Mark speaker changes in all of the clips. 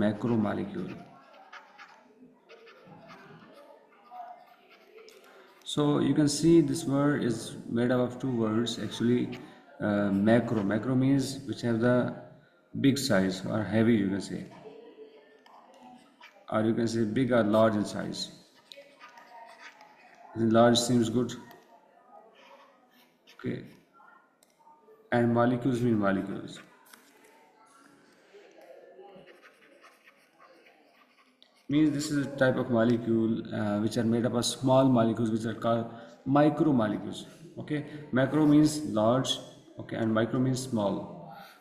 Speaker 1: macromolecule. So you can see this word is made up of two words actually. Macro means which have the big size or heavy, you can say, or you can say big or large in size. Large seems good. Okay, and molecules mean molecules. Means this is a type of molecule which are made up of small molecules which are called micromolecules. Okay, macro means large, okay, and micro means small.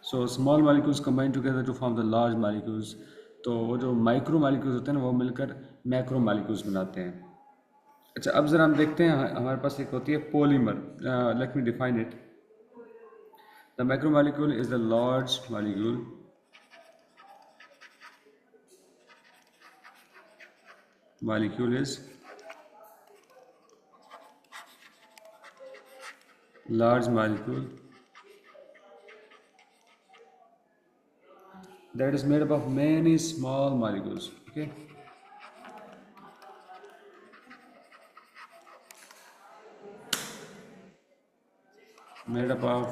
Speaker 1: So small molecules combine together to form the large molecules. तो वो जो micro molecules होते हैं ना वो मिलकर macro molecules बनाते हैं. अच्छा, अब ज़रा हम देखते हैं हमारे पास एक होती है polymer. Let me define it. The macro molecule is the large molecule. Molecule is large molecule that is made up of many small molecules. Okay, made up of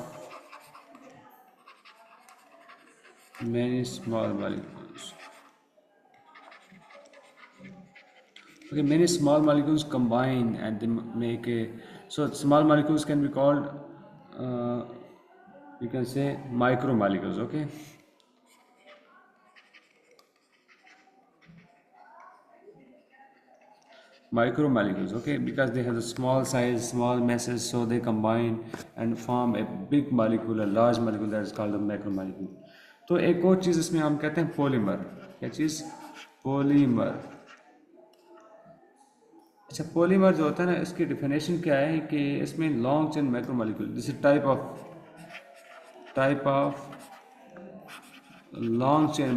Speaker 1: many small molecules. Okay, many small molecules combine and they make a. So small molecules can be called, you can say, micromolecules. Okay. Micromolecules, okay, because they have a small size, small masses, so they combine and form a big molecule, a large molecule, that is called a macromolecule. तो एक और चीज़ इसमें हम कहते हैं polymer. क्या चीज़? Polymer. अच्छा, polymer जो होता है ना, इसकी डिफिनेशन क्या है कि इसमें long chain macromolecule, this is type of long chain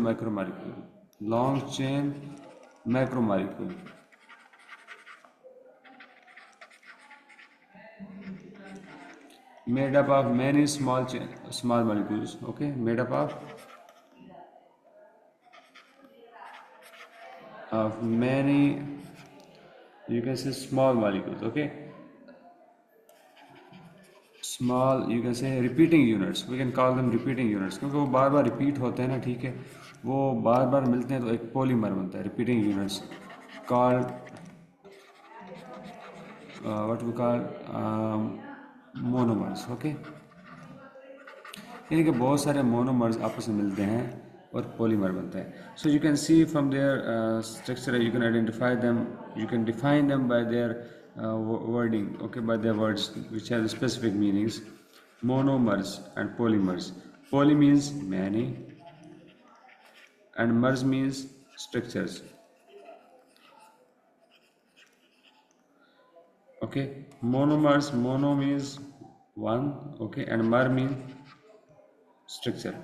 Speaker 1: macromolecule made up of many small molecules. Okay, made up of many, you can say, small molecules. Okay, small, you can say, repeating units. We can call them repeating units क्योंकि वो बार बार repeat होते हैं ना. ठीक है, वो बार बार मिलते हैं तो एक पॉलीमर बनता है. Repeating units called what we call monomers. Okay, यानी कि बहुत सारे मोनोमर्स आपस में मिलते हैं और पॉलीमर बनता है. So you can C from there structure, you can identify them, you can define them by there wording, okay, by their words which have specific meanings. Monomers and polymers. Poly means many and mers means structures. Okay, monomers, mono means one, okay, and mer means structure.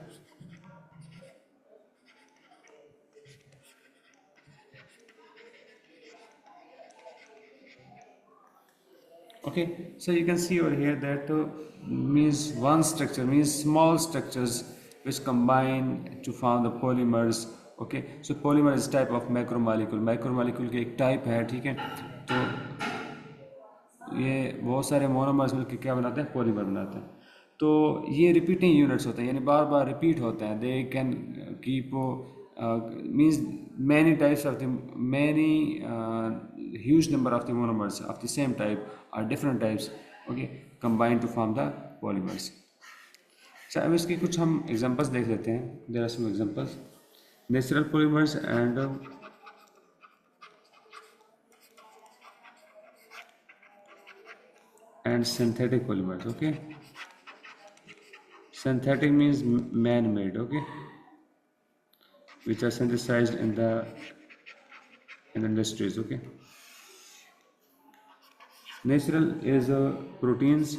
Speaker 1: Okay, so you can see over here that means one structure means small structures which combine to form the polymers. Okay, so polymer is type of macromolecule की एक type है. ठीक है, तो ये बहुत सारे monomers मिलकर क्या बनाते हैं? पॉलीमर बनाते हैं. तो ये रिपीटिंग यूनिट्स होते हैं, यानी बार बार रिपीट होते हैं. They can keep means many types of the huge number of the monomers of the same type or different types, okay, combine to form the polymers. So अब इसकी कुछ हम एग्जांपल्स देख लेते हैं. There are some examples. Natural polymers and synthetic polymers. Okay, synthetic means man-made. Okay, which are synthesized in industries. Okay, natural is proteins.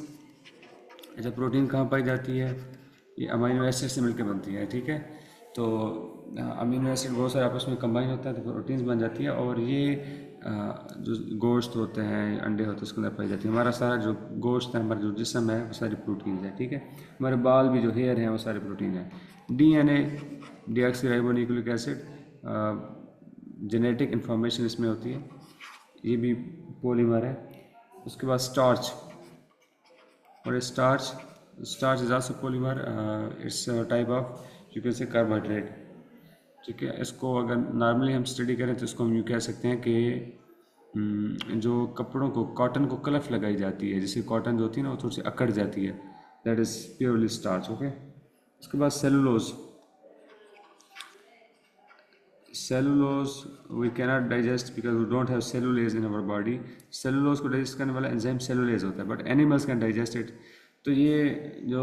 Speaker 1: अच्छा, protein कहाँ पाई जाती है? ये अमीनो एसिड से मिलकर बनती है. ठीक है, तो अमीनो एसिड बहुत सारे आपस में कंबाइन होता है तो प्रोटीन्स बन जाती है. और ये जो गोश्त होते हैं, अंडे होते हैं, उसके अंदर पाई जाती है. हमारा सारा जो गोश्त है, हमारा जो जिस्म है, वो सारी प्रोटीन है. ठीक है, हमारे बाल भी जो हेयर हैं वो सारे प्रोटीन है. DNA deoxyribonucleic acid genetic information इसमें होती है, ये भी पॉलीमर है। उसके बाद स्टार्च, और starch, starch is also polymer, it's type of you can से कार्बोहाइड्रेट। ठीक है, इसको अगर नॉर्मली हम स्टडी करें तो इसको हम यूँ कह सकते हैं कि जो कपड़ों को, कॉटन को क्लफ लगाई जाती है, जैसे कॉटन जो होती है ना वो थोड़ी सी अकड़ जाती है, that is purely starch. Okay, उसके बाद cellulose. Cellulose we cannot digest because we don't have cellulase in our body. Cellulose को डाइजेस्ट करने वाला एंजाइम सेलुलेज होता है, but animals can digest it. तो ये जो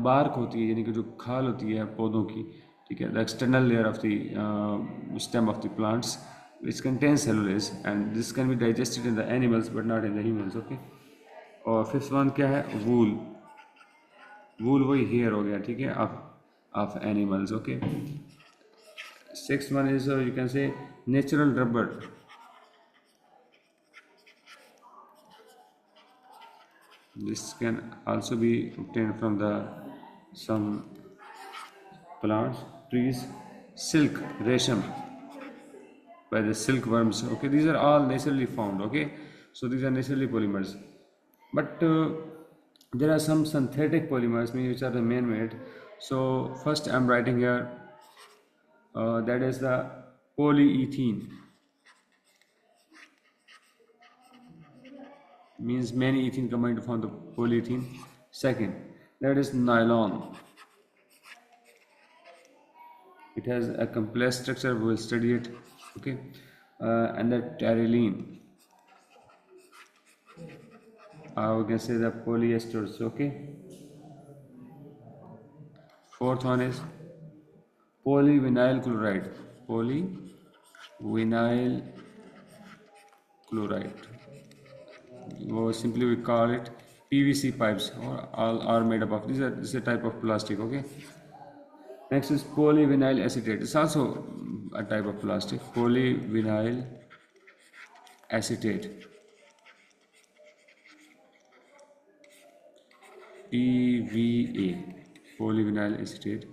Speaker 1: बार्क होती है, यानी कि जो खाल होती है पौधों की, ठीक है, the external layer of the stem of the plants which contains cellulase and this can be digested in the animals but not in the humans। okay, और फिफ्थ वन क्या है, वूल। वूल वही हेयर हो गया, ठीक है, of animals. Okay, six one is you can से natural rubber. This can also be obtained from the some plants, trees. Silk, resham, by the silkworms. Okay, these are all naturally found. Okay, so these are naturally polymers. But there are some synthetic polymers, which are the man-made. So first, I'm writing here that is the polyethylene, means many ethene combined to form the polyethylene. Second, that is nylon. It has a complex structure, we will study it. Okay, and the terylene, we can say the polyesters. Okay, fourth one is polyvinyl chloride. Polyvinyl chloride, or simply we call it PVC pipes, or all are made up of this is a type of plastic. Okay, next is polyvinyl acetate. It's also a type of plastic, polyvinyl acetate, PVA, polyvinyl acetate.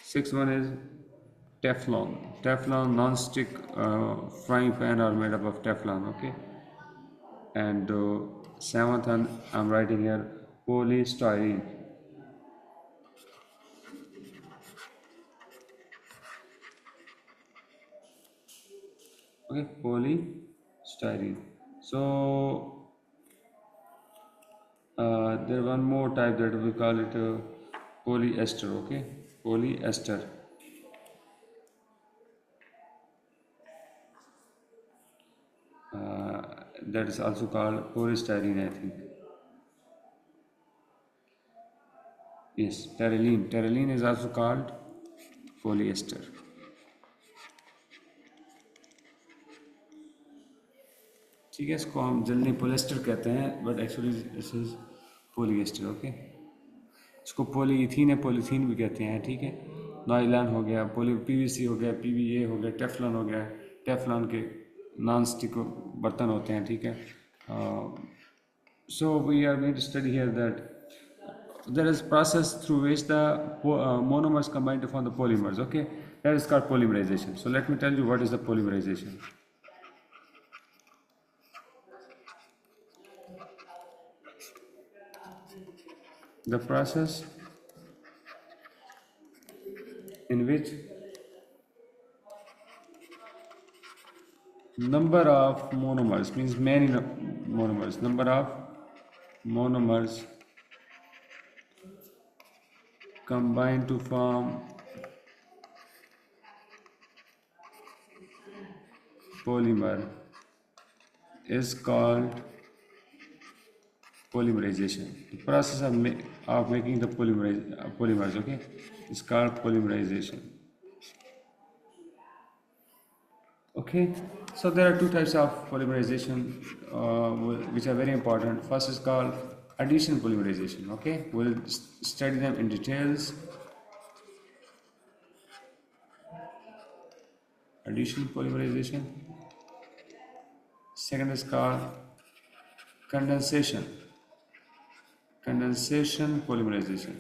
Speaker 1: Sixth one is Teflon. Teflon non-stick frying pan are made up of Teflon. Okay, and seventh one I'm writing here polystyrene. Okay, polystyrene. So there one more type that we call it polyester. Okay, polyester. Uh, that is also called polystyrene, I think. Yes, terylene. Terylene is also called polyester. ठीक है, इसको हम जल्दी polyester कहते हैं, but actually this is polyester. Okay, इसको polyethene या polythene भी कहते हैं। ठीक है, नायलॉन हो गया, पोली पीवीसी हो गया, पीवीए हो गया, टेफ्लॉन हो गया। टेफ्लॉन के नॉन स्टिक बर्तन होते हैं। ठीक है, so we are going to study here that there is process through which the monomers combine to form the polymers. Okay, that is called polymerization. So let me tell you what is the polymerization. The process in which number of monomers, means many monomers, number of monomers combine to form polymer is called polymerization. The process of making the polymers, okay, is called polymerization. Okay, so there are two types of polymerization which are very important. First is called addition polymerization. Okay, we'll study them in details. Addition polymerization. Second is called condensation. Condensation polymerization.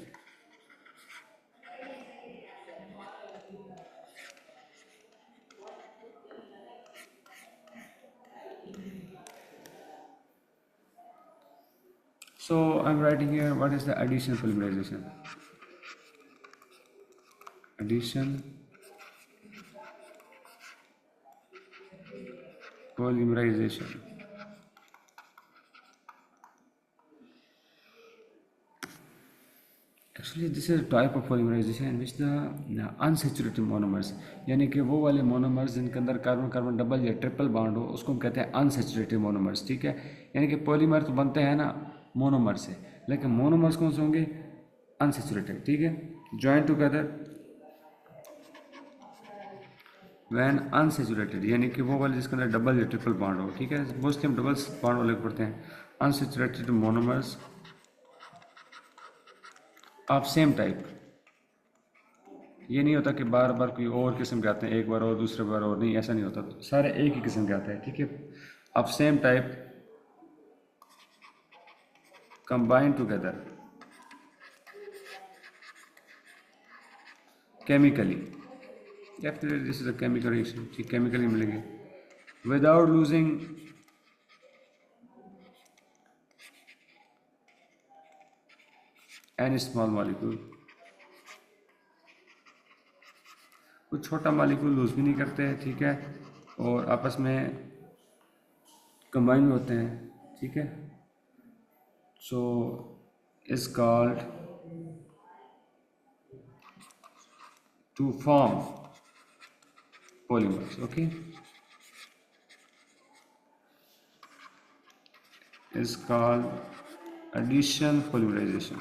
Speaker 1: So I'm writing here, what is the addition polymerization? Addition polymerization. Actually, this is a type of polymerization in which the unsaturated monomers, यानी कि वो वाले monomers जिनके अंदर carbon carbon double या triple bond हो, उसको हम कहते हैं अनसेचुरेटेड मोनोमर्स, ठीक है। यानी कि पॉलीमर तो बनते हैं ना मोनोमर से, लेकिन मोनोमर्स कौन से होंगे? अनसेचुरेटेड, ठीक है। ज्वाइन टुगेदर वैन अनसेचुरेटेड, यानी कि वो वाले जिसके अंदर डबल या ट्रिपल बॉन्ड हो, ठीक है। मोस्टली हम डबल बॉन्ड वाले पढ़ते हैं। Unsaturated monomers of same type, ये नहीं होता कि बार बार कोई और किस्म के आते हैं, एक बार और दूसरे बार और नहीं, ऐसा नहीं होता, तो सारे एक ही किस्म के आते हैं, ठीक है। Of same type combine together chemically, definitely this is a chemical reaction, ठीक, केमिकली मिलेंगे without losing any small molecule, कुछ छोटा मॉलिक्यूल लूज भी नहीं करते हैं, ठीक है, और आपस में कंबाइन भी होते हैं, ठीक है। So is called to form polymers, okay, is called addition polymerization.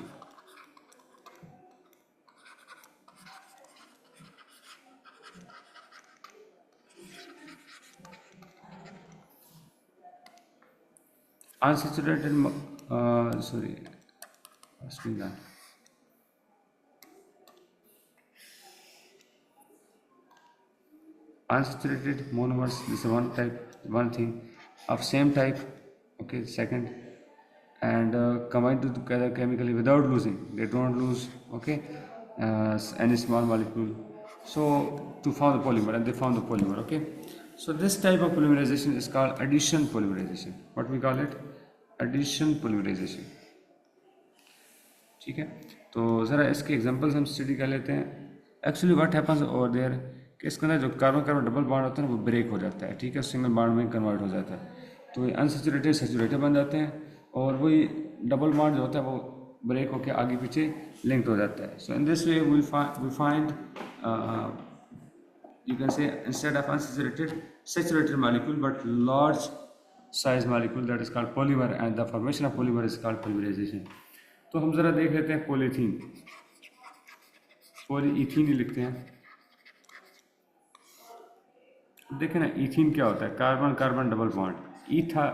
Speaker 1: Unsaturated sorry, what's been done? Unsaturated monomers, this is one type, one thing of same type, okay, second, and combined together chemically without losing, they don't lose, okay, any small molecule, so to form the polymer, and they form the polymer, okay. So this type of polymerization is called addition polymerization. What we call it? Addition polymerization, ठीक है। तो ज़रा इसके examples हम study कर लेते हैं। Actually what happens over there कि इसके अंदर जो कार्बन कार्बन डबल बॉन्ड होता है ना, वो ब्रेक हो जाता है, ठीक है, सिंगल बॉन्ड में कन्वर्ट हो जाता है, तो ये अनसेचुरेटेड सेचुरेटेड बन जाते हैं, और वही डबल बॉन्ड जो होता है वो ब्रेक होकर आगे पीछे लिंक्ड हो जाता है। So in this way we find you can say instead of unsaturated saturated molecule but large size molecule, that is called polymer, and the formation of polymer is called polymerization. तो हम ज़रा देख लेते हैं polythene, polyethene ही लिखते हैं। देखें ना, इथीन क्या होता है? Carbon carbon double bond, eth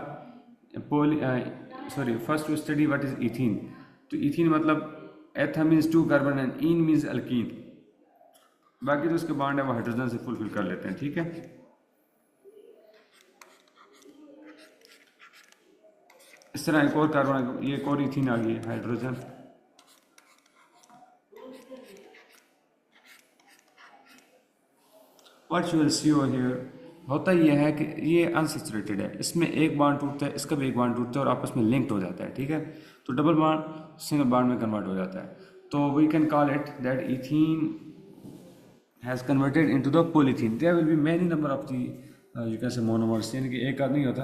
Speaker 1: poly sorry, first to study what is ethene. तो इथीन मतलब eth means two carbon and ene means alkene, बाकी तो उसके बॉन्ड है वो हाइड्रोजन से फुलफिल कर लेते हैं, ठीक है। इस तरह एक और कार्बन, ये एक और इथीन आ गई है, hydrogen, what you will C over here. होता यह है कि ये अनसेचुरेटेड है, इसमें एक बॉन्ड टूटता है, इसका भी एक बॉन्ड टूटता है, और आपस में लिंक्ड हो जाता है, ठीक है। तो डबल बॉन्ड सिंगल बॉन्ड में कन्वर्ट हो जाता है, तो we can call it that ethene has converted into the polythene. There will be many number of the you can say monomers, यानी कि एक आध नहीं होता,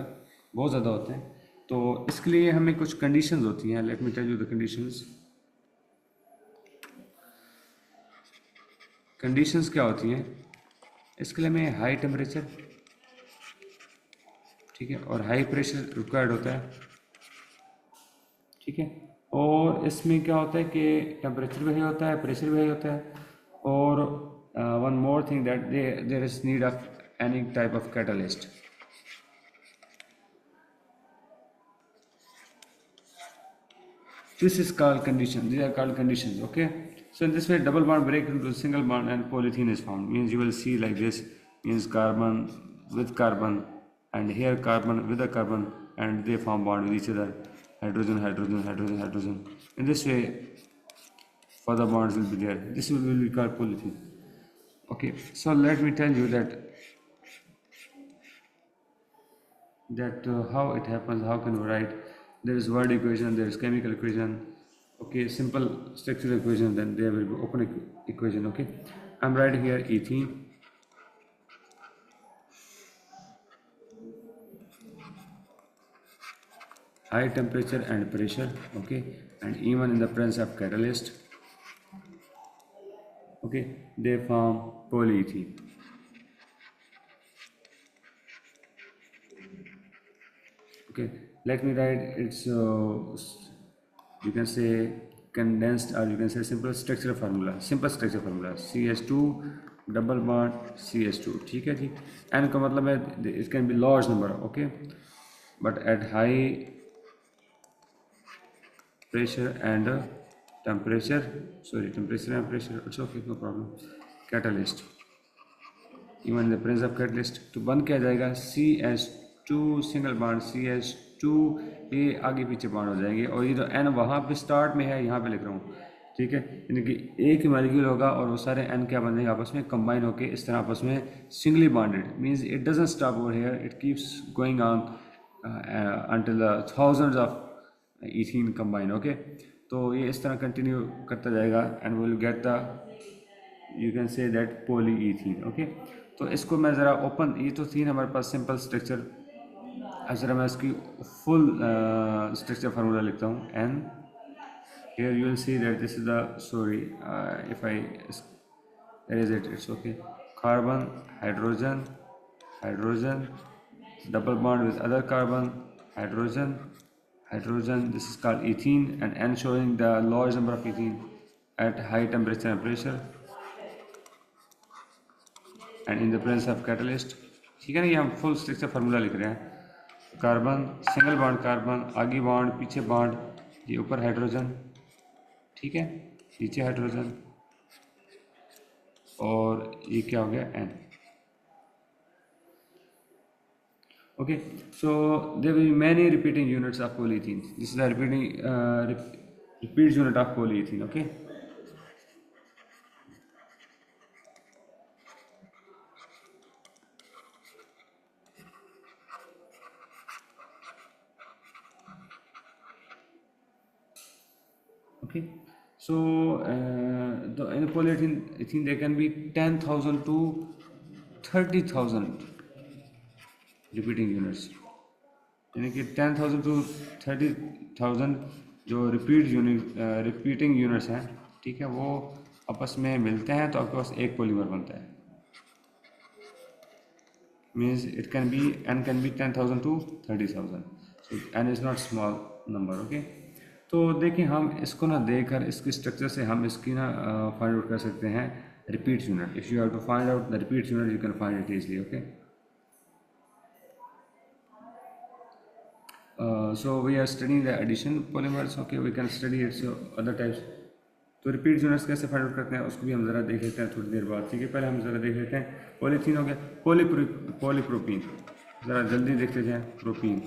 Speaker 1: बहुत ज़्यादा होते हैं। तो इसके लिए हमें कुछ कंडीशंस होती हैं, let me tell you the conditions. Conditions क्या होती हैं? इसके लिए हमें हाई टेम्परेचर, ठीक है, और हाई प्रेशर रिक्वायर्ड होता है, ठीक है। और इसमें क्या होता है कि टेम्परेचर भी हाई होता है, प्रेशर भी हाई होता है, और one more thing that there is need of any type of catalyst. This is called condition. These are called conditions. Okay. So in this way, double bond break into a single bond and polythene is formed. Means you will see like this. Means carbon with carbon, and here carbon with a carbon, and they form bond with each other. Hydrogen, hydrogen, hydrogen, hydrogen. In this way, further bonds will be there. This will be called polythene. Okay. So let me tell you that how it happens. How can we write? there is word equation, there is chemical equation, okay, simple structural equation, then there will be open equation, okay. I'm writing here ethene, high temperature and pressure, okay, and even in the presence of catalyst, okay, they form polyethene. Okay, let me write its you can say condensed, or you can say simple structure formula, simple structure formula, CH2 double bond CH2, ठीक है जी. N का मतलब है it can be large number, okay, but at high pressure and temperature, sorry, temperature and pressure, it's okay, no problem. Catalyst, even the presence of catalyst, तो बन क्या जाएगा, CH2 single bond CH2, ये आगे पीछे बॉन्ड हो जाएंगे, और ये जो N वहाँ पे स्टार्ट में है यहाँ पे लिख रहा हूँ, ठीक है, यानी कि एक ही मॉलिक्यूल होगा और वो सारे N क्या बन जाएंगे आपस में कंबाइन होके इस तरह आपस में singly bonded, means it doesn't stop over here, it keeps going on until the thousands of ethene combine, okay. तो ये इस तरह कंटिन्यू करता जाएगा and will get the, you can say that polyethene, okay. तो इसको मैं ज़रा ओपन, ये तो थी हमारे पास सिंपल स्ट्रक्चर, अब ज़रा मैं इसकी फुल स्ट्रक्चर फार्मूला लिखता हूँ. And here you will see that this is the, sorry if I erase it, it's okay. Carbon, hydrogen, hydrogen, double bond with other carbon, hydrogen, hydrogen, this is called ethene, and N showing the large number of ethene at high temperature and pressure and in the presence of catalyst, ठीक है ना. ये हम full structure formula लिख रहे हैं. Carbon, single bond carbon, आगे bond पीछे बॉन्ड, ये ऊपर हाइड्रोजन, ठीक है, नीचे हाइड्रोजन, और ये क्या हो गया N. Okay, so there will be many repeating units of polyethene. This is the repeat unit of polyethene, okay. Okay, so in polyethylene ethene there can be 10,000 to 30,000 repeating units, यानी कि 10,000 to 30,000 जो repeating units हैं, ठीक है, वो आपस में मिलते हैं तो आपके पास एक पॉलीमर बनता है. Means it can B, n can be 10,000 to 30,000, so n is not small number, okay. तो देखिए हम इसको ना देखकर इसके स्ट्रक्चर से हम इसकी ना फाइंड आउट कर सकते हैं repeat unit. If you have to find out the repeat unit you can find it easily, okay. So we are studying the addition polymers, okay, we can study its other types. तो repeat units कैसे find out करते हैं उसको भी हम ज़रा देख लेते हैं थोड़ी देर बाद, ठीक है. पहले हम ज़रा देख लेते हैं पॉलीथीन हो गया, पॉलीप्रोपीन, ज़रा जल्दी देख लेते हैं. Propene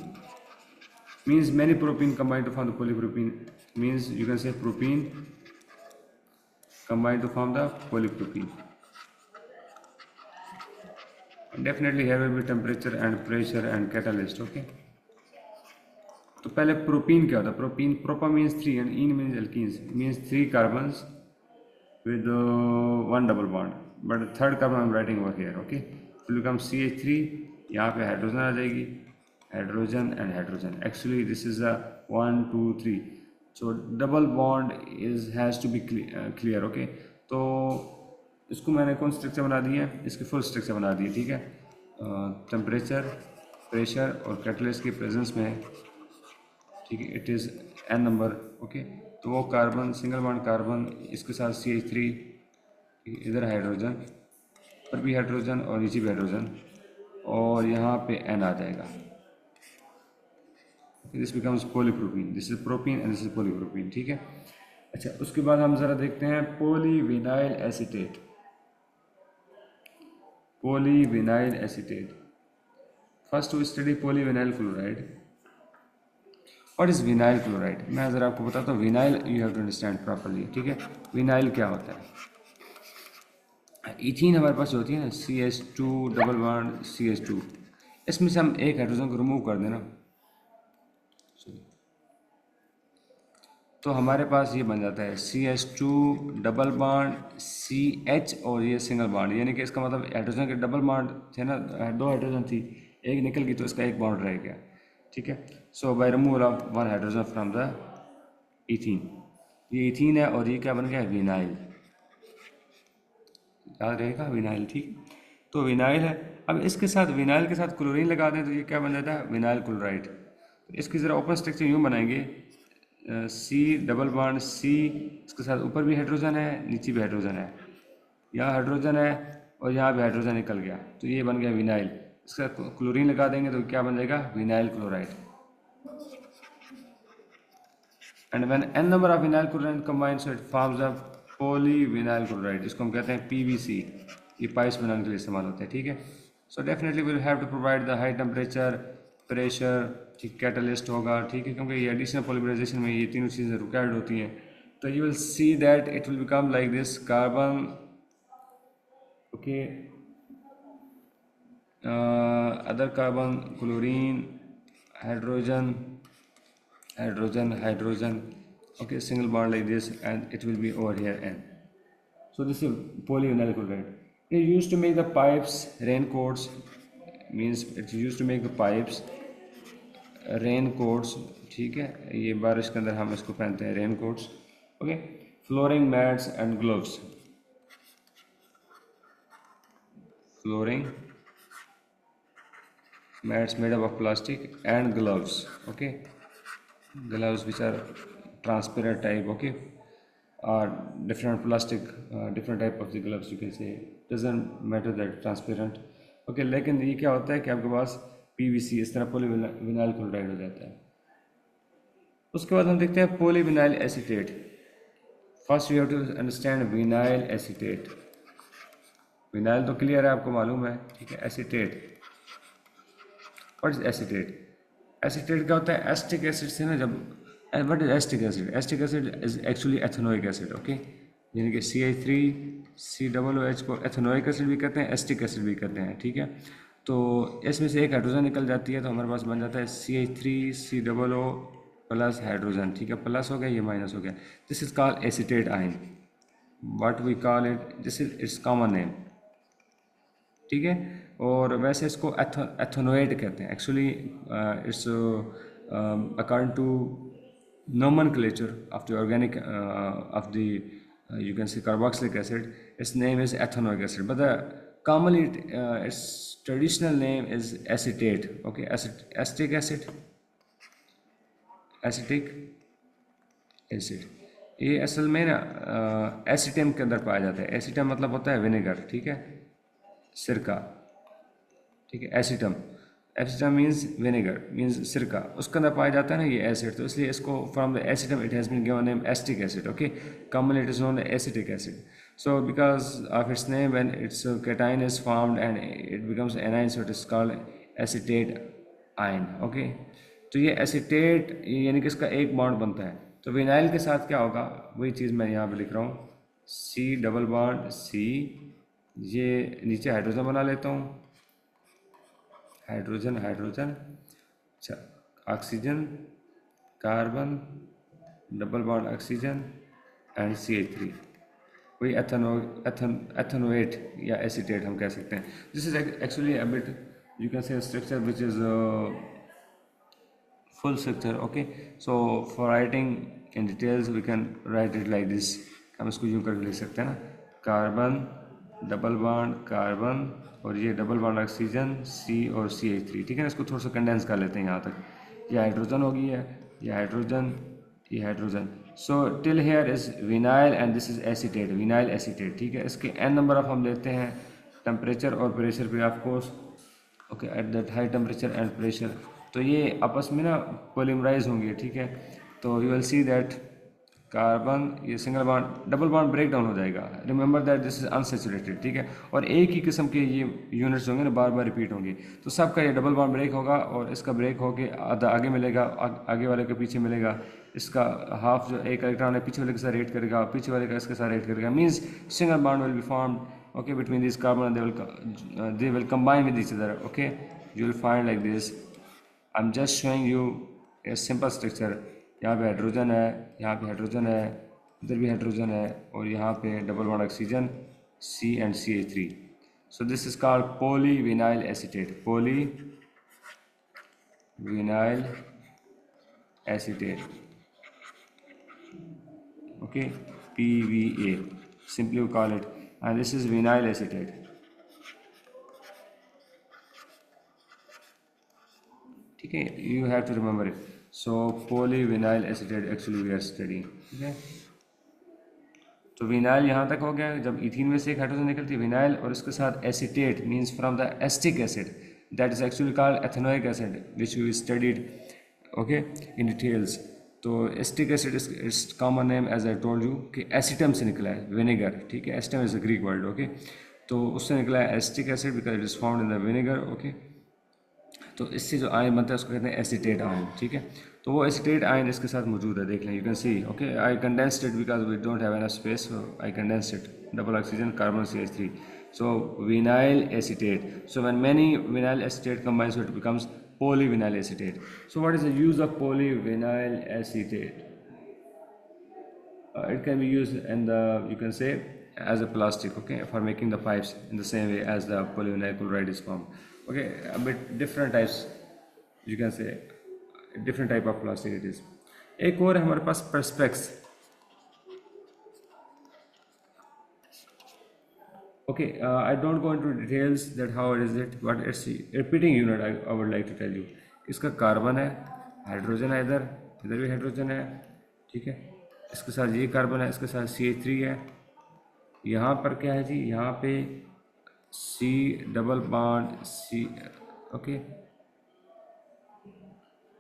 Speaker 1: means many propene combined to form the polypropene, means you can say propene combined to form the polypropene. Definitely here will be temperature and pressure and catalyst, okay. तो पहले propene क्या होता है, propene, prop means 3 and ene means alkenes, means 3 carbons with one double bond, but the third carbon I'm writing over here, okay. It will become CH3, यहाँ पे hydrogen आ जाएगी, hydrogen and hydrogen, actually this is a 1 2 3, so double bond is has to be clear, okay. तो इसको मैंने कौन structure बना दी है, इसकी फुल स्ट्रक्चर बना दी है, ठीक है. टेम्परेचर, प्रेशर और कैटलिस्ट की प्रेजेंस में, ठीक है, it is n number, okay. तो वो कार्बन, सिंगल बॉन्ड कार्बन, इसके साथ CH3, इधर हाइड्रोजन, पर भी हाइड्रोजन और नीचे भी हाइड्रोजन, और यहाँ पे n आ जाएगा. This becomes polypropene, this is propene and this is polypropene, ठीक है. अच्छा, उसके बाद हम ज़रा देखते हैं polyvinyl acetate. Polyvinyl acetate, first we study polyvinyl chloride. What is vinyl chloride, मैं ज़रा आपको बताता हूँ. Vinyl you have to understand properly, ठीक है. विनाइल क्या होता है, इथीन हमारे पास जो होती है ना, CH2 डबल बॉन्ड CH2, इसमें से हम एक हाइड्रोजन को रिमूव कर देना, तो हमारे पास ये बन जाता है CH2 डबल बॉन्ड CH और ये सिंगल बॉन्ड, यानी कि इसका मतलब हाइड्रोजन के डबल बॉन्ड थे ना, दो हाइड्रोजन थी, एक निकल गई तो इसका एक बॉन्ड रह गया, ठीक है। So by removal of one hydrogen from the ethene, ये इथीन है और ये क्या बन गया है, विनाइल, याद रहेगा विनाइल, ठीक। तो विनाइल है। अब इसके साथ विनाइल के साथ क्लोरीन लगा दें तो ये क्या बन जाता है, विनाइल क्लोराइड। तो इसकी ज़रा ओपन स्ट्रक्चर यूँ बनाएंगे, सी डबल बॉन्ड सी, इसके साथ ऊपर भी हाइड्रोजन है, नीचे भी हाइड्रोजन है, यहाँ हाइड्रोजन है और यहाँ भी हाइड्रोजन निकल गया, तो ये बन गया विनाइल। इसका क्लोरीन लगा देंगे तो क्या बन जाएगा, vinyl chloride. And when n number of vinyl chloride combine so it forms a polyvinyl chloride, जिसको हम कहते हैं PVC। ये पाइप्स बनाने के लिए इस्तेमाल होते हैं, ठीक है। So definitely will have to provide the high temperature, pressure, ठीक, कैटलिस्ट होगा, ठीक है, क्योंकि ये एडिशनल पॉलीमराइजेशन में ये तीनों चीज़ें रिक्वायर्ड होती हैं। तो you will see that it will become like this, carbon, okay, other carbon, chlorine, hydrogen, hydrogen, okay, single bond like this, and it will be over here n. So this is polyvinyl chloride. It used to make the pipes, raincoats, means it used to make the pipes, raincoats, ठीक है, ये बारिश के अंदर हम इसको पहनते हैं, raincoats, okay, flooring mats and gloves, flooring mats made up of plastic and gloves, okay, gloves which are transparent type, okay, or different plastic, different type of the gloves you can say, doesn't matter that transparent, okay। लेकिन ये क्या होता है कि आपके पास PVC इस तरह polyvinyl chloride हो जाता है। उसके बाद हम देखते हैं polyvinyl acetate. First you have to understand vinyl acetate. Vinyl तो क्लियर है, आपको मालूम है, ठीक है। Acetate, what is acetate? Acetate क्या होता है, एसिटिक एसिड से ना, जब, what is acetic acid? Acetic acid is actually ethanoic acid, okay, यानी कि CH3COOH को एथेनोइक एसिड भी कहते हैं, एसिटिक एसिड भी कहते हैं, ठीक है। तो इसमें से एक हाइड्रोजन निकल जाती है तो हमारे पास बन जाता है CH3COO प्लस हाइड्रोजन, ठीक है, प्लस हो गया, ये माइनस हो गया। This is called acetate ion, what we call it, this is its common name, ठीक है। और वैसे इसको एथेनोएट कहते हैं, actually it's according to nomenclature of the organic of the you can say carboxylic acid, its name is ethanoic acid, but the commonly its traditional name is acetate, okay, acetic acid, acetic acid। ये असल में ना एसिटम के अंदर पाया जाता है। एसिटम मतलब होता है विनेगर, ठीक है, सिरका, ठीक है, एसिटम, एसिटम मीन्स विनेगर, मीन्स सिरका, उसके अंदर पाया जाता है ना ये एसिड, तो इसलिए इसको from the acetum it has been given name acetic acid, okay, commonly it is known acetic acid. So because of its name when its cation is formed and it becomes anion, so it is called acetate ion, okay. तो ये acetate यानी कि इसका एक bond बनता है। तो vinyl के साथ क्या होगा, वही चीज़ मैं यहाँ पे लिख रहा हूँ, C डबल बॉन्ड C, ये नीचे हाइड्रोजन बना लेता हूँ, हाइड्रोजन हाइड्रोजन, अच्छा, oxygen, carbon, double bond oxygen and CH3, वही एथेनोएट या एसीटेट हम कह सकते हैं। This is actually a bit you can से structure which is full structure, okay। So for writing in details we can write it like this, हम इसको यूँ करके लिख सकते हैं ना, कार्बन डबल बॉन्ड कार्बन और ये डबल बॉन्ड ऑक्सीजन C और CH3, ठीक है ना। इसको थोड़ा सा कंडेंस कर लेते हैं यहाँ तक, ये हाइड्रोजन हो गई है, ये हाइड्रोजन, ये hydrogen. So till here is vinyl and this is acetate, vinyl acetate, ठीक है। इसके n नंबर ऑफ हम लेते हैं टेम्परेचर और प्रेशर पे of course, okay, at that high temperature and pressure, तो ये आपस में ना पॉलीमराइज होंगे, ठीक है। तो you will see that carbon, ये single bond double bond break down हो जाएगा, remember that this is unsaturated, ठीक है। और एक ही किस्म के ये यूनिट्स होंगे ना, बार बार रिपीट होंगे, तो सबका ये डबल बॉन्ड ब्रेक होगा और इसका ब्रेक होके आधा आगे मिलेगा, आगे वाले के पीछे मिलेगा, इसका हाफ जो एक इलेक्ट्रॉन है पीछे वाले के साथ रेट करेगा, पीछे वाले का इसके साथ रेट करेगा, means single bond will be formed, okay, between these carbon, they will combine with each other, okay, you will find like this। I'm just showing you a simple structure यहाँ पे hydrogen है, यहाँ पे hydrogen है, इधर भी hydrogen है, और यहाँ पे double bond oxygen C and CH3. So this is called polyvinyl acetate. Polyvinyl acetate. Okay, PVA, simply we call it, and this is vinyl acetate. ठीक है, you have to remember it. So polyvinyl acetate actually we are studying. ठीक है, तो vinyl यहाँ तक हो गया. जब इथीन में से एक हाइड्रोजन निकलती है विनाइल, और इसके साथ acetate means from the acetic acid, that is actually called ethanoic acid which we studied okay in details. तो acetic acid is common name as I told you कि एसिटम से निकला है विनेगर. ठीक है, acetum is a Greek word. Okay, तो उससे निकला है acetic acid because it is found in the vinegar. Okay, तो इससे जो आयन बनता है उसको कहते हैं एसीटेट आयन. ठीक है, तो वो एसीटेट आयन इसके साथ मौजूद है. देख लें, you can see. Okay, I condensed it because we don't have enough space, so I condensed it. Double oxygen carbon CH3. So vinyl acetate. So when many vinyl acetate combines, so it becomes polyvinyl acetate. So what is the use of polyvinyl acetate? It can be used in the, you can say, as a plastic. Okay, for making the pipes in the same way as the polyvinyl chloride is formed. Okay, a bit different types, you can say, different type of plastic it is. एक और है हमारे पास perspex. Okay, I don't go into details that how it is it, but it's repeating unit. I would like to tell you. इसका carbon है, hydrogen है, इधर इधर भी हाइड्रोजन है. ठीक है, इसके साथ ये कार्बन है, इसके साथ CH3 है. यहाँ पर क्या है जी, यहाँ पे C double bond C. Okay,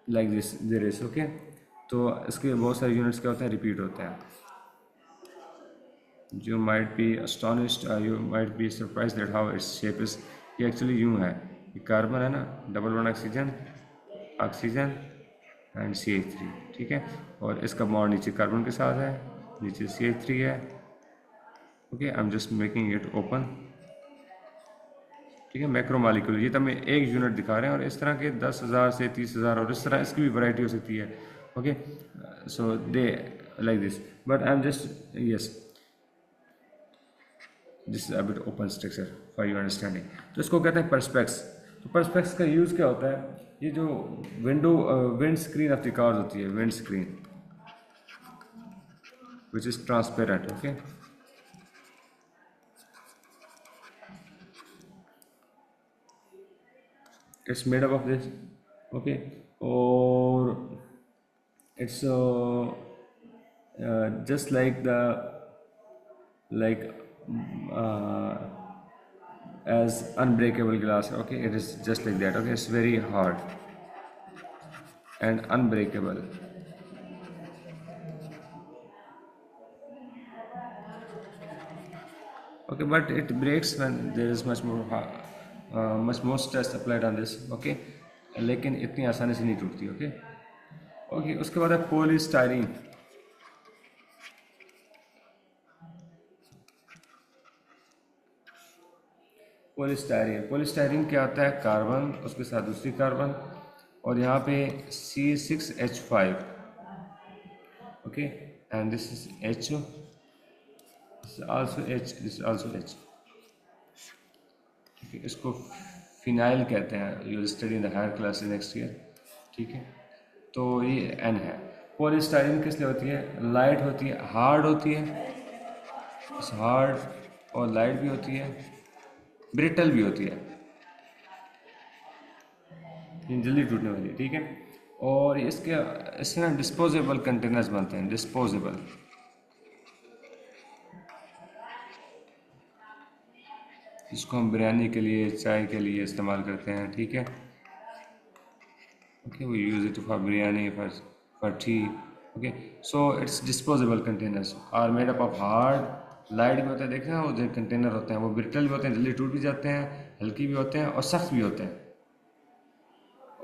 Speaker 1: like this there is. Okay, तो इसके बहुत सारे यूनिट्स क्या होते हैं, रिपीट होते हैं. You might be astonished, you might be surprised that how its shape is. ये एक्चुअली यूँ है, ये कार्बन है ना, double bond oxygen, oxygen and CH3. ठीक है, और इसका बॉन्ड नीचे कार्बन के साथ है, नीचे CH3 है. Okay, I am just making it open. ठीक है, मैक्रोमॉलिक्यूल, ये तो हमें एक यूनिट दिखा रहे हैं, और इस तरह के 10,000 से 30,000, और इस तरह इसकी भी वैरायटी हो सकती है. Okay, so they like this, but I am just yes, this is a bit open structure for your understanding. तो इसको कहते हैं perspex. तो perspex का यूज़ क्या होता है, ये जो wind screen of the cars होती है, wind screen which is transparent. Okay, it's made up of this. Okay, or it's just like the, like uh, as unbreakable glass. Okay, it is just like that. Okay, it's very hard and unbreakable. Okay, but it breaks when there is much more stress applied on this. Okay, लेकिन इतनी आसानी से नहीं टूटती. Okay, okay, उसके बाद है polystyrene. Polystyrene क्या होता है, कार्बन, उसके साथ दूसरी कार्बन, और यहाँ पे C6H5. Okay, and this is H, this also H, this also H. ठीक है, इसको फिनाइल कहते हैं. You will study in the higher classes next year. ठीक है, तो ये N है. पॉलीस्टाइरीन किस लिए होती है, लाइट होती है, हार्ड होती है, हार्ड और लाइट भी होती है, ब्रिटल भी होती है, जल्दी टूटने वाली है. ठीक है, और इससे ना डिस्पोजेबल कंटेनर्स बनते हैं, डिस्पोजेबल. इसको हम बिरयानी के लिए, चाय के लिए इस्तेमाल करते हैं. ठीक है, okay, we use it for biryani, for tea. Okay, so it's disposable containers are made up of hard, light भी होता है. देखना, वो जो कंटेनर होते हैं वो ब्रिटल भी होते हैं, जल्दी टूट भी जाते हैं, हल्की भी होते हैं, और सख्त भी होते हैं.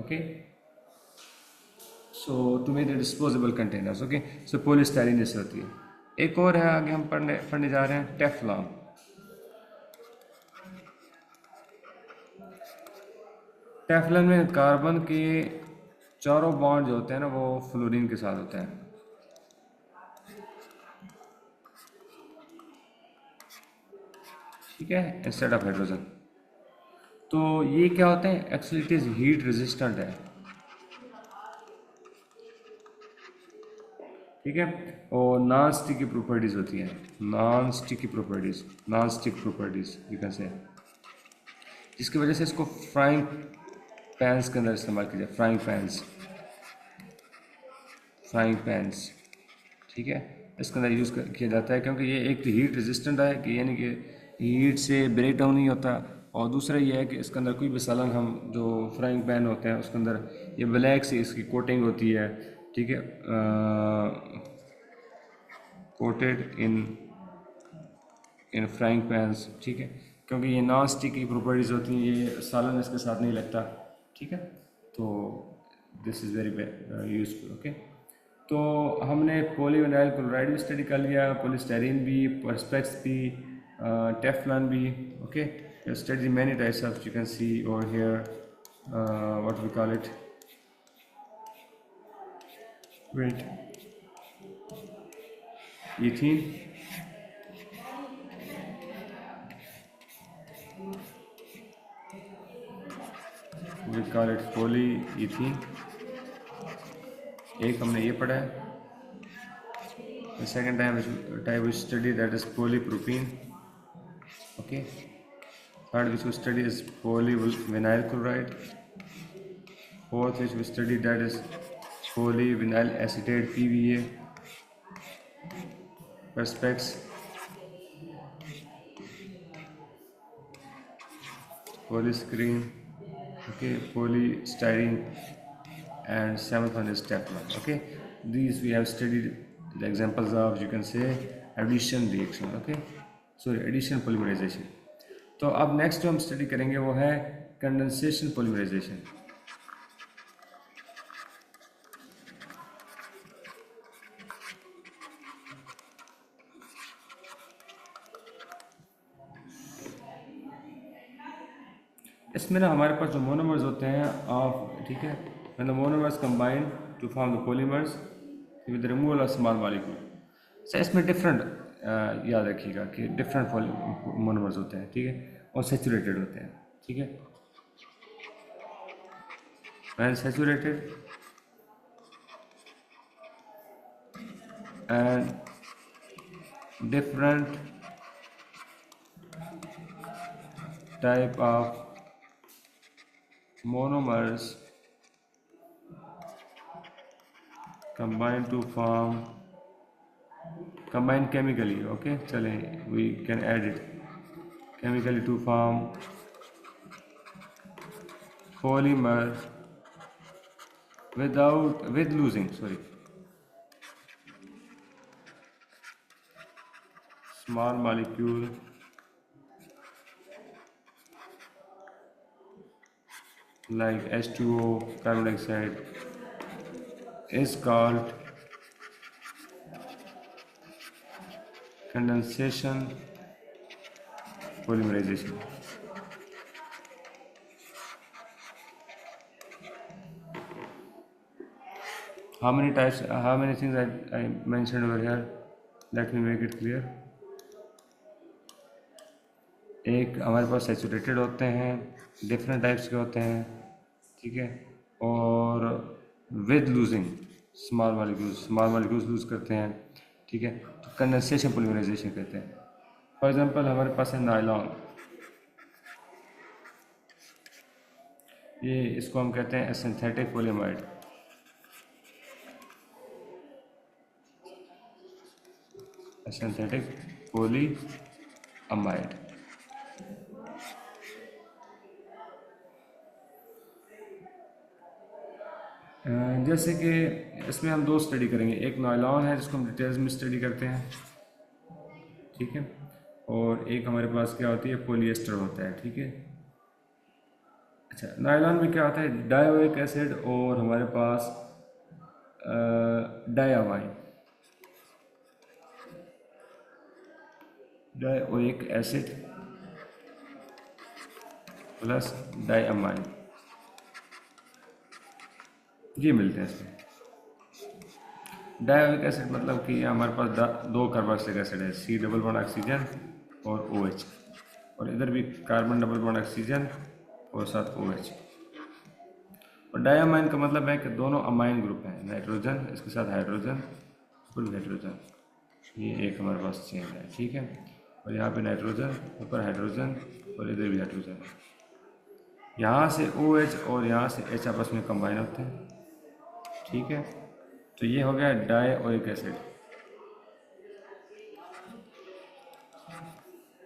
Speaker 1: Okay, so to make the disposable containers. Okay, so polystyrene जैसे होती है. एक और है, आगे हम पढ़ने जा रहे हैं, टेफ्लॉन. टेफ्लॉन में कार्बन के चारों बॉन्ड जो होते हैं ना वो फ्लोरीन के साथ होते हैं, ठीक है, इंस्टेड ऑफ हाइड्रोजन। तो ये क्या होते हैं, actually it is heat resistant है, ठीक है। और नॉन स्टिकी प्रॉपर्टीज होती हैं, non sticky properties, non stick properties you can से, जिसकी वजह से इसको फ्राइंग पैंस के अंदर इस्तेमाल किया जाए, फ्राइंग पैंस, फ्राइंग पैंस, ठीक है, इसके अंदर यूज़ किया जाता है, क्योंकि ये एक तो हीट रेजिस्टेंट है कि यानी कि हीट से ब्रेक डाउन नहीं होता, और दूसरा ये है कि इसके अंदर कोई भी सालन हम जो फ्राइंग पैन होते हैं उसके अंदर ये ब्लैक से इसकी कोटिंग होती है, ठीक है, कोटेड इन फ्राइंग पैंस, ठीक है, क्योंकि ये नॉन स्टिक की प्रॉपर्टीज़ होती हैं, ये सालन इसके साथ नहीं लगता, ठीक है। तो this is very useful, okay. तो हमने पॉलीविनाइल क्लोराइड भी स्टडी कर लिया, पॉलीस्टाइरीन भी, पर्सपेक्स भी, टेफ्लॉन भी, okay. Study many types of, you can see over here what we call it, wait, ethene, we call it polyethene, एक हमने ये पढ़ा है। The second type we study that is polypropene, okay. Third which we study is polyvinyl chloride. Fourth which we study that is polyvinyl acetate PVA. Perspex, polyscreen, okay, polystyrene, and seventh one is Teflon, okay. These we have studied the examples of, you can say, addition reaction, okay, sorry, addition polymerization. तो अब next जो हम study करेंगे वो है condensation polymerisation. इसमें ना हमारे पास जो मोनोमर्स होते हैं ऑफ, ठीक है, when the monomers combine to form the polymers with removal of small molecule. Sir इसमें डिफरेंट याद रखिएगा कि डिफरेंट मोनोमर्स होते हैं, ठीक है, और सेचुरेटेड होते हैं, ठीक है। When saturated and different type of monomers combine to form, combine chemically, okay, chale we can add it chemically to form polymer with losing, sorry, small molecule like H2O, carbon dioxide, is called condensation polymerization. How many types, how many things I mentioned over here, let me make it clear. एक हमारे पास saturated होते हैं, different types के होते हैं, ठीक है, और with losing small molecules lose करते हैं, ठीक है, तो कंडेंसेशन पॉलीमराइजेशन कहते हैं। फॉर एग्जांपल हमारे पास है नायलॉन, ये इसको हम कहते हैं सिंथेटिक पॉलीमाइड, सिंथेटिक पॉलीअमाइड। जैसे कि इसमें हम दो स्टडी करेंगे, एक नायलॉन है जिसको हम डिटेल्स में स्टडी करते हैं, ठीक है, और एक हमारे पास क्या होती है, पॉलिएस्टर होता है, ठीक है। अच्छा, नायलॉन में क्या होता है, डायोइक एसिड और हमारे पास diamine, dioic acid plus diamine, ये मिलते हैं इसमें। डायोइक एसिड मतलब कि हमारे पास दो कार्बोक्सिलिक एसिड है, सी डबल बॉन्ड ऑक्सीजन और ओ एच, और इधर भी कार्बन डबल बॉन्ड ऑक्सीजन और साथ ओ एच। और डायमाइन का मतलब है कि दोनों अमाइन ग्रुप हैं, नाइट्रोजन इसके साथ हाइड्रोजन, फुल हाइड्रोजन, ये एक हमारे पास चेन है, ठीक है। और यहाँ पे नाइट्रोजन, ऊपर हाइड्रोजन और इधर भी हाइड्रोजन है। यहाँ से ओ एच और यहाँ से एच आपस में कंबाइन होते हैं, ठीक है। तो ये हो गया डायोइक एसिड,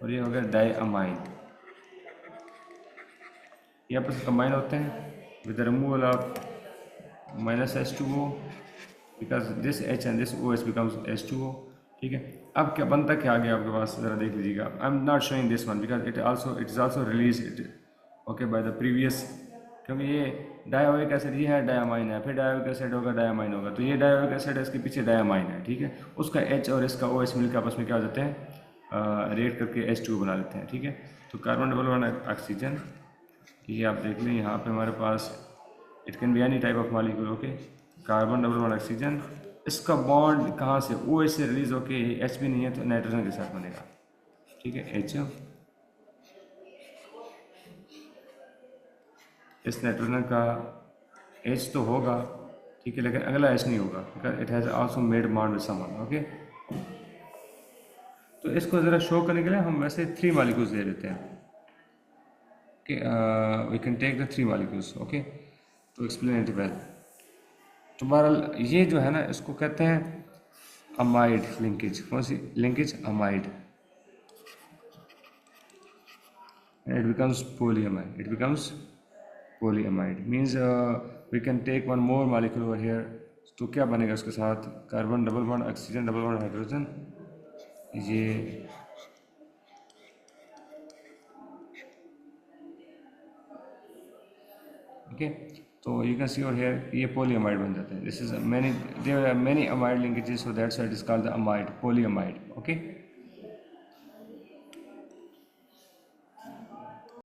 Speaker 1: और ये हो गया डायमाइन। ये आपस में कंबाइन होते हैं with the removal of minus H2O, because this H and this OH becomes H2O, ठीक है। अब क्या बनता क्या आ गया आपके पास, ज़रा देख लीजिएगा। I am not showing this one because it is also release it, okay, by the previous, क्योंकि ये डायोइक एसिड ये है, डायमाइन है, फिर डायोइक एसिड होगा, डायमाइन होगा, तो ये डायोइक एसिड है, इसके पीछे डायमाइन है, ठीक है। उसका H और इसका OH मिलकर आपस में क्या हो जाते हैं, रिएक्ट करके H2O बना लेते हैं, ठीक है। तो कार्बन डबल बॉन्ड ऑक्सीजन, ये आप देख लें यहाँ पे हमारे पास it can be any type of molecule, okay. Carbon double bond oxygen, इसका बॉन्ड कहाँ से, ओ एच से रिलीज होके, एच भी नहीं है तो नाइट्रोजन के साथ बनेगा, ठीक है। एच, इस नाइट्रोजन का एच तो होगा, ठीक है, लेकिन अगला एच नहीं होगा because it has also made bond with someone, okay. तो इसको ज़रा शो करने के लिए हम वैसे 3 मॉलिक्यूल्स दे देते हैं, okay. We can take the 3 molecules, okay, to explain it well. तो बहरहाल ये जो है ना, इसको कहते हैं अमाइड लिंकेज। कौन सी linkage? Amide. And it becomes polyamide. It becomes polyamide means we can take one more molecule over here. तो क्या बनेगा उसके साथ, carbon double bond oxygen double bond hydrogen, ये ओके। तो you can see over here ये polyamide बन जाता है। This is many, there are many amide linkages, so that's why it is called the amide, polyamide, okay.